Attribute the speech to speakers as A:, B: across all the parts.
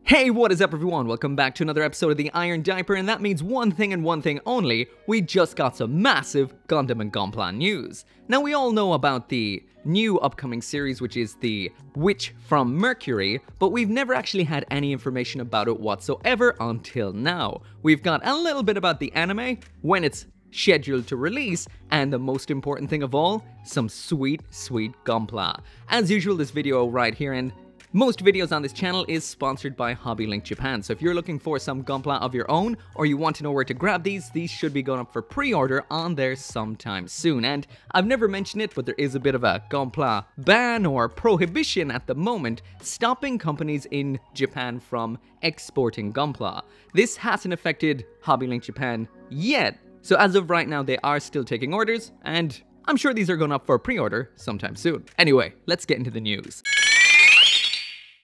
A: Hey, what is up everyone? Welcome back to another episode of the Iron Diaper, and that means one thing and one thing only. We just got some massive Gundam and Gunpla news. Now we all know about the new upcoming series, which is the Witch from Mercury, but we've never actually had any information about it whatsoever until now. We've got a little bit about the anime, when it's scheduled to release, and the most important thing of all, some sweet Gunpla. As usual, this video right here and most videos on this channel is sponsored by HobbyLink Japan, so if you're looking for some Gunpla of your own, or you want to know where to grab these should be going up for pre-order on there sometime soon. And I've never mentioned it, but there is a bit of a Gunpla ban or prohibition at the moment, stopping companies in Japan from exporting Gunpla. This hasn't affected HobbyLink Japan yet, so as of right now they are still taking orders, and I'm sure these are going up for pre-order sometime soon. Anyway, let's get into the news.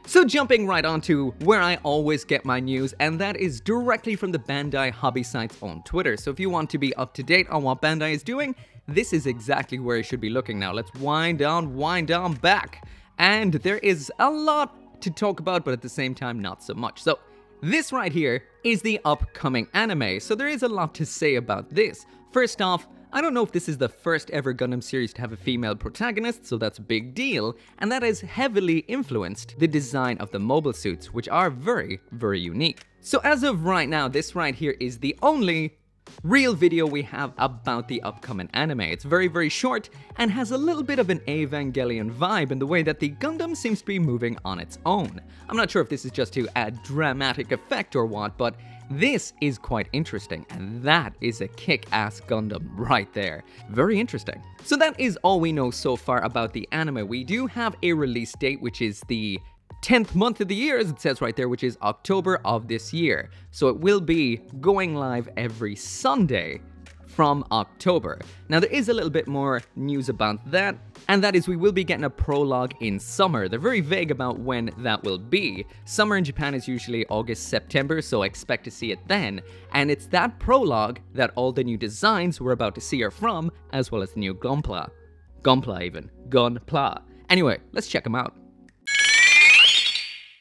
A: So jumping right onto where I always get my news, and that is directly from the Bandai hobby sites on Twitter. So if you want to be up to date on what Bandai is doing, this is exactly where you should be looking now. Let's wind down back. And there is a lot to talk about, but at the same time, not so much. So this right here is the upcoming anime. So there is a lot to say about this. First off, I don't know if this is the first ever Gundam series to have a female protagonist, so that's a big deal, and that has heavily influenced the design of the mobile suits, which are very unique. So as of right now, this right here is the only real video we have about the upcoming anime. It's very short and has a little bit of an Evangelion vibe in the way that the Gundam seems to be moving on its own. I'm not sure if this is just to add dramatic effect or what, but this is quite interesting, and that is a kick-ass Gundam right there. Very interesting. So that is all we know so far about the anime. We do have a release date, which is the 10th month of the year, as it says right there, which is October of this year. So it will be going live every Sunday from October. Now there is a little bit more news about that, and that is we will be getting a prologue in summer. They're very vague about when that will be. Summer in Japan is usually August, September, so expect to see it then. And it's that prologue that all the new designs we're about to see are from, as well as the new Gunpla. Gunpla. Anyway, let's check them out.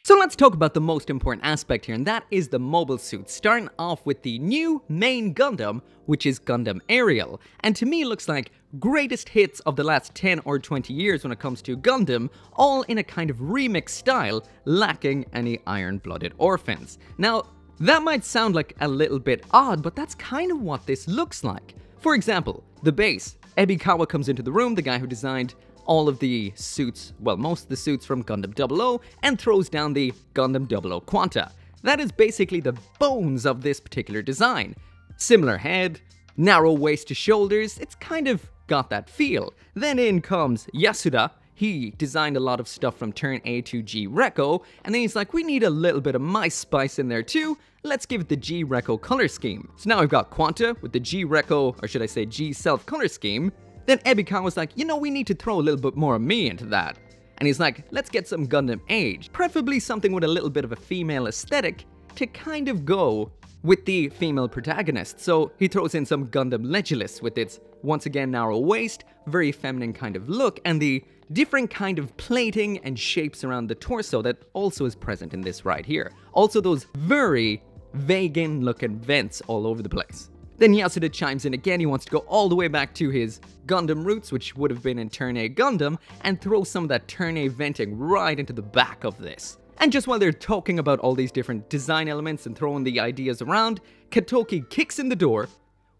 A: So let's talk about the most important aspect here, and that is the mobile suit, starting off with the new main Gundam, which is Gundam Aerial. And to me it looks like greatest hits of the last 10 or 20 years when it comes to Gundam, all in a kind of remix style, lacking any iron-blooded orphans. Now, that might sound like a little bit odd, but that's kind of what this looks like. For example, the base. Ebikawa comes into the room, the guy who designed all of the suits, well, most of the suits from Gundam 00, and throws down the Gundam 00 Quanta. That is basically the bones of this particular design. Similar head, narrow waist to shoulders, it's kind of got that feel. Then in comes Yasuda. He designed a lot of stuff from Turn A to G Reco, and then he's like, we need a little bit of my spice in there too, let's give it the G Reco color scheme. So now we've got Quanta with the G Reco, or should I say G Self color scheme. Then Ebikawa was like, you know, we need to throw a little bit more of me into that. And he's like, let's get some Gundam Age, preferably something with a little bit of a female aesthetic to kind of go with the female protagonist. So he throws in some Gundam Legilis with its, once again, narrow waist, very feminine kind of look, and the different kind of plating and shapes around the torso that also is present in this right here. Also those very vegan looking vents all over the place. Then Yasuda chimes in again, he wants to go all the way back to his Gundam roots, which would have been in Turn A Gundam, and throw some of that Turn A venting right into the back of this. And just while they're talking about all these different design elements and throwing the ideas around, Katoki kicks in the door,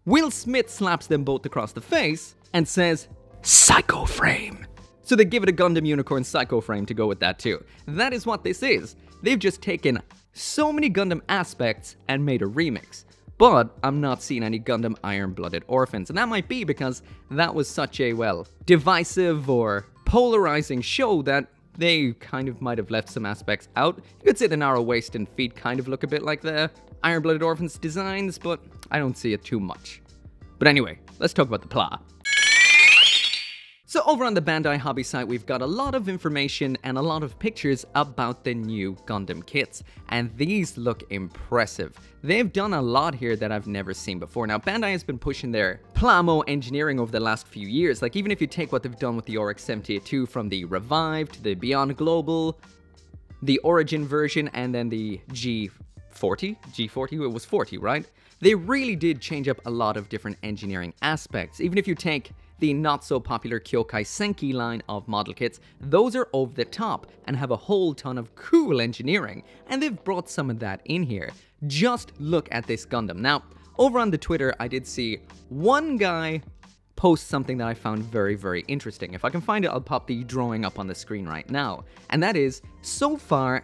A: Will Smith slaps them both across the face, and says, Psycho Frame. So they give it a Gundam Unicorn Psycho Frame to go with that too. That is what this is. They've just taken so many Gundam aspects and made a remix. But I'm not seeing any Gundam Iron-Blooded Orphans, and that might be because that was such a, well, divisive or polarizing show that they kind of might have left some aspects out. You could say the narrow waist and feet kind of look a bit like the Iron-Blooded Orphans designs, but I don't see it too much. But anyway, let's talk about the plot. So over on the Bandai hobby site, we've got a lot of information and a lot of pictures about the new Gundam kits, and these look impressive. They've done a lot here that I've never seen before. Now, Bandai has been pushing their Plamo engineering over the last few years. Like, even if you take what they've done with the Oryx 78-2 from the Revived to the Beyond Global, the Origin version and then the G40, it was 40, right? They really did change up a lot of different engineering aspects. Even if you take the not so popular Kyokai Senki line of model kits, those are over the top and have a whole ton of cool engineering, and they've brought some of that in here. Just look at this Gundam. Now, over on the Twitter, I did see one guy post something that I found very, very interesting. If I can find it, I'll pop the drawing up on the screen right now. And that is, so far,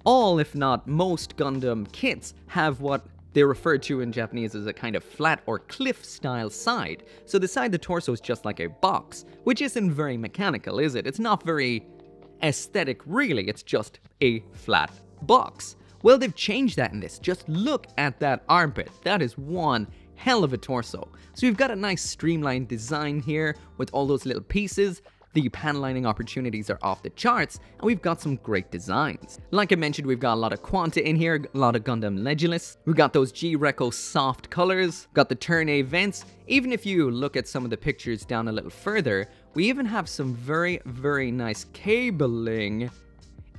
A: all, if not most, Gundam kits have what they're referred to in Japanese as a kind of flat or cliff style side. So the side of the torso is just like a box, which isn't very mechanical, is it? It's not very aesthetic, really. It's just a flat box. Well, they've changed that in this. Just look at that armpit. That is one hell of a torso. So we've got a nice streamlined design here with all those little pieces. The panel lining opportunities are off the charts, and we've got some great designs. Like I mentioned, we've got a lot of Quanta in here, a lot of Gundam Legilis. We've got those G-Reco soft colors, got the Turn A vents. Even if you look at some of the pictures down a little further, we even have some very, very nice cabling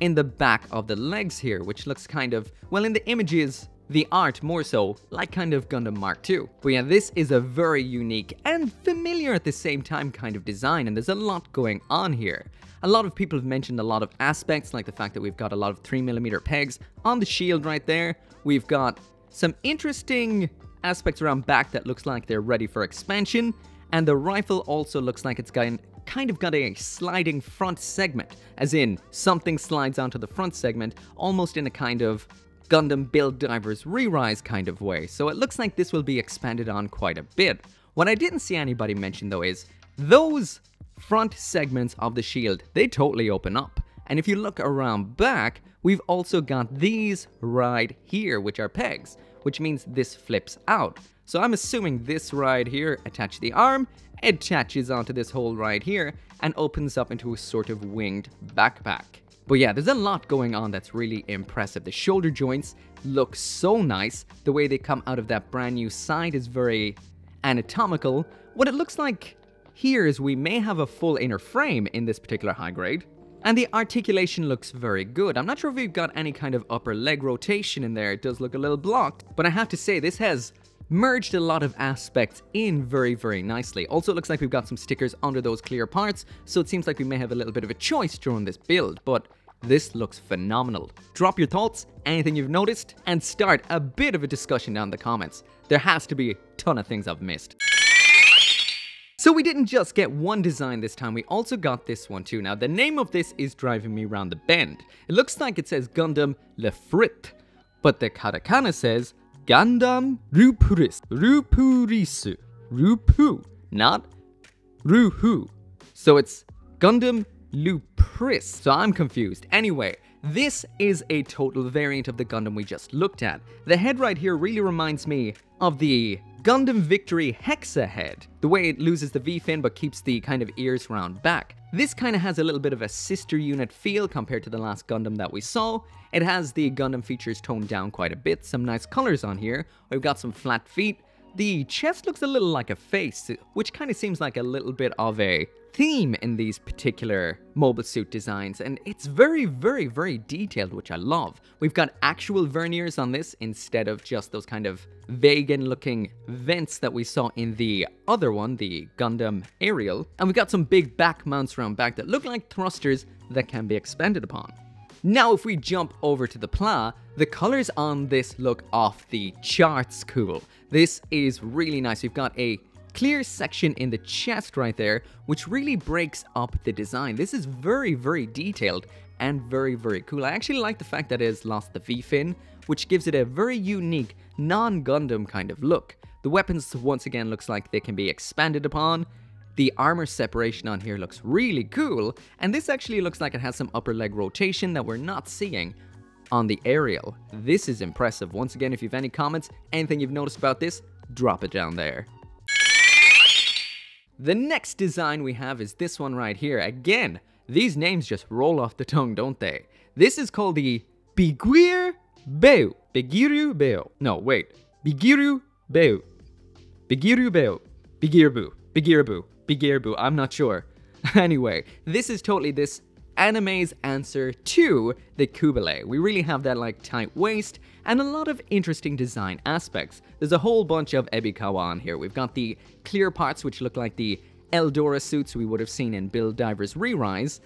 A: in the back of the legs here, which looks kind of, well, in the images, the art more so, like kind of Gundam Mark II. But yeah, this is a very unique and familiar at the same time kind of design, and there's a lot going on here. A lot of people have mentioned a lot of aspects, like the fact that we've got a lot of 3mm pegs on the shield right there. We've got some interesting aspects around back that looks like they're ready for expansion, and the rifle also looks like it's kind of got a sliding front segment, as in something slides onto the front segment, almost in a kind of Gundam Build Divers Re-Rise kind of way, so it looks like this will be expanded on quite a bit. What I didn't see anybody mention though is, those front segments of the shield, they totally open up. And if you look around back, we've also got these right here, which are pegs, which means this flips out. So I'm assuming this right here, attach the arm, attaches onto this hole right here, and opens up into a sort of winged backpack. But yeah, there's a lot going on that's really impressive. The shoulder joints look so nice. The way they come out of that brand new side is very anatomical. What it looks like here is we may have a full inner frame in this particular high grade. And the articulation looks very good. I'm not sure if we've got any kind of upper leg rotation in there. It does look a little blocked. But I have to say, this has merged a lot of aspects in very, very nicely. Also, it looks like we've got some stickers under those clear parts. So it seems like we may have a little bit of a choice during this build. But this looks phenomenal. Drop your thoughts, anything you've noticed, and start a bit of a discussion down in the comments. There has to be a ton of things I've missed. So we didn't just get one design this time, we also got this one too. Now the name of this is driving me around the bend. It looks like it says Gundam Lefrit, but the katakana says Gundam Rupurisu. Rupu, not Ruhu. So it's Gundam Lupris. So I'm confused. Anyway, this is a total variant of the Gundam we just looked at. The head right here really reminds me of the Gundam Victory Hexa head. The way it loses the V-fin but keeps the kind of ears round back. This kind of has a little bit of a sister unit feel compared to the last Gundam that we saw. It has the Gundam features toned down quite a bit, some nice colors on here. We've got some flat feet. The chest looks a little like a face, which kind of seems like a little bit of a theme in these particular mobile suit designs, and it's very, very, very detailed, which I love. We've got actual verniers on this instead of just those kind of vegan looking vents that we saw in the other one, the Gundam Aerial, and we've got some big back mounts around back that look like thrusters that can be expanded upon. Now if we jump over to the PLA, the colors on this look off the charts cool. This is really nice. We've got a clear section in the chest right there, which really breaks up the design. This is very, very detailed and very, very cool. I actually like the fact that it has lost the V-fin, which gives it a very unique, non-Gundam kind of look. The weapons once again looks like they can be expanded upon. The armor separation on here looks really cool, and this actually looks like it has some upper leg rotation that we're not seeing on the Aerial. This is impressive. Once again, if you have any comments, anything you've noticed about this, drop it down there. The next design we have is this one right here. Again, these names just roll off the tongue, don't they? This is called the Bigiru Beu. Bigiru Beu. No, wait. Bigiru Beu. Bigiru Beu. Bigirbu. Bigirbu. Bigirbu. I'm not sure. Anyway, this is totally this anime's answer to the Kubele. We really have that like tight waist and a lot of interesting design aspects. There's a whole bunch of Ebikawa on here. We've got the clear parts which look like the Eldora suits we would have seen in Build Divers Re-Rise.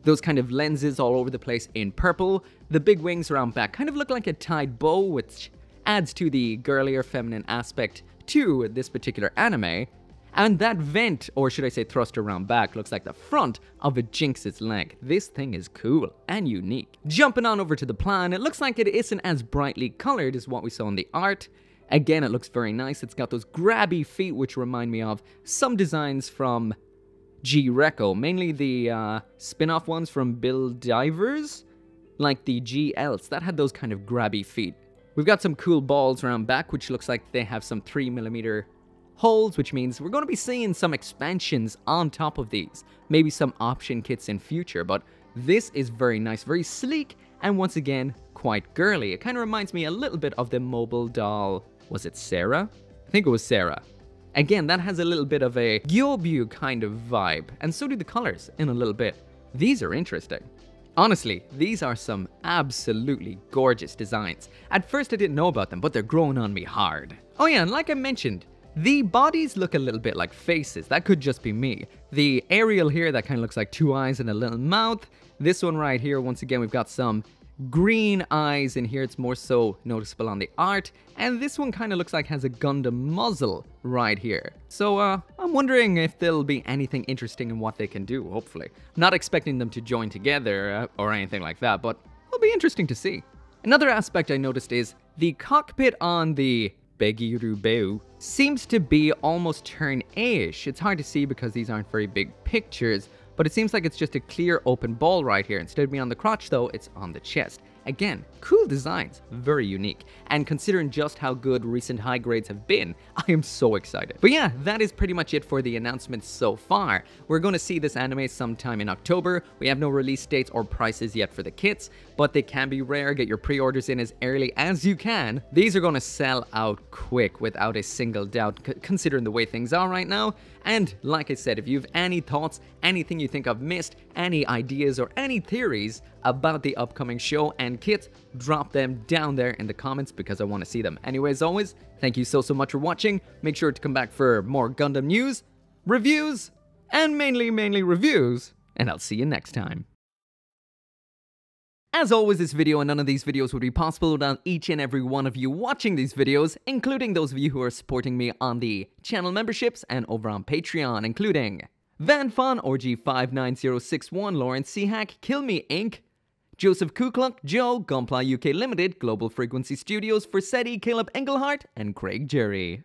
A: Those kind of lenses all over the place in purple. The big wings around back kind of look like a tied bow, which adds to the girlier feminine aspect to this particular anime. And that vent, or should I say thruster around back, looks like the front of a Jinx's leg. This thing is cool and unique. Jumping on over to the plan, it looks like it isn't as brightly colored as what we saw in the art. Again, it looks very nice. It's got those grabby feet which remind me of some designs from G-Reco, mainly the spin-off ones from Build Divers, like the G-Elts, that had those kind of grabby feet. We've got some cool balls around back, which looks like they have some 3mm holes, which means we're going to be seeing some expansions on top of these. Maybe some option kits in future, but this is very nice, very sleek, and once again, quite girly. It kind of reminds me a little bit of the mobile doll, was it Sarah? I think it was Sarah. Again, that has a little bit of a Gyobyu kind of vibe, and so do the colors in a little bit. These are interesting. Honestly, these are some absolutely gorgeous designs. At first I didn't know about them, but they're growing on me hard. Oh yeah, and like I mentioned, the bodies look a little bit like faces. That could just be me. The Ariel here, that kind of looks like two eyes and a little mouth. This one right here, once again, we've got some green eyes in here. It's more so noticeable on the art. And this one kind of looks like has a Gundam muzzle right here. So I'm wondering if there'll be anything interesting in what they can do, hopefully. I'm not expecting them to join together or anything like that, but it'll be interesting to see. Another aspect I noticed is the cockpit on the Begirubeu seems to be almost turn A-ish. It's hard to see because these aren't very big pictures, but it seems like it's just a clear open ball right here. Instead of being on the crotch though, it's on the chest. Again, cool designs, very unique. And considering just how good recent high grades have been, I am so excited. But yeah, that is pretty much it for the announcements so far. We're going to see this anime sometime in October. We have no release dates or prices yet for the kits, but they can be rare. Get your pre-orders in as early as you can. These are going to sell out quick without a single doubt, considering the way things are right now. And like I said, if you have any thoughts, anything you think I've missed, any ideas or any theories about the upcoming show and kits, drop them down there in the comments because I want to see them. Anyway, as always, thank you so much for watching. Make sure to come back for more Gundam news, reviews, and mainly reviews, and I'll see you next time. As always, this video and none of these videos would be possible without each and every one of you watching these videos, including those of you who are supporting me on the channel memberships and over on Patreon, including VanFon, Orgy59061, Lawrence Seahack, Kill Me Inc., Joseph Kukluk, Joe, Gunpla UK Limited, Global Frequency Studios, Forsetti, Caleb Engelhart, and Craig Jerry.